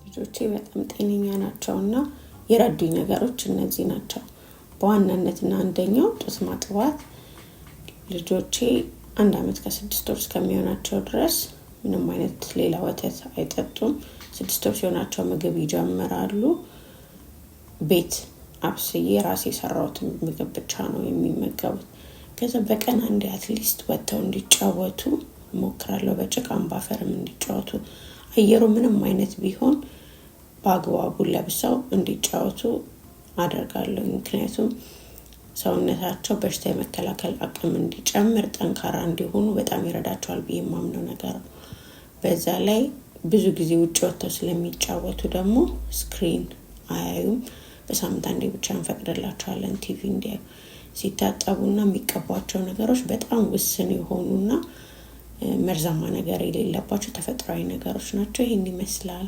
ልጆቼ በጣም ጤነኛ ናቸውና የረዱኝ ነገሮች እነዚህ ናቸው። በዋናነትና አንደኛው ጡት ማጥባት ልጆቼ 1 አመት ከ6 ወር እስከሚሆናቸው ድረስ ምንም አይነት ሌላ ወተት አይጠጡም። 6 ወር ሲሆናቸው ምግብ ይጀምራሉ። ቤት አብስዬ ራሴ ሰራሁት ምግብ ብቻ ነው የሚመገቡት። ከዛ በቀን አንዴ አትሊስት ወጥተው እንዲጫወቱ ሞክራለሁ። በጭቃም ባፈርም እንዲጫወቱ አየሩ ምንም አይነት ቢሆን በአግባቡ ለብሰው እንዲጫወቱ አደርጋለሁ። ምክንያቱም ሰውነታቸው በሽታ የመከላከል አቅም እንዲጨምር ጠንካራ እንዲሆኑ በጣም ይረዳቸዋል ብዬ የማምነው ነገር ነው። በዛ ላይ ብዙ ጊዜ ውጭ ወጥተው ስለሚጫወቱ ደግሞ ስክሪን አያዩም። በሳምንት አንዴ ብቻ እንፈቅድላቸዋለን ቲቪ እንዲያዩ። ሲታጠቡና የሚቀቧቸው ነገሮች በጣም ውስን የሆኑና መርዛማ ነገር የሌለባቸው ተፈጥሯዊ ነገሮች ናቸው። ይሄን ይመስላል።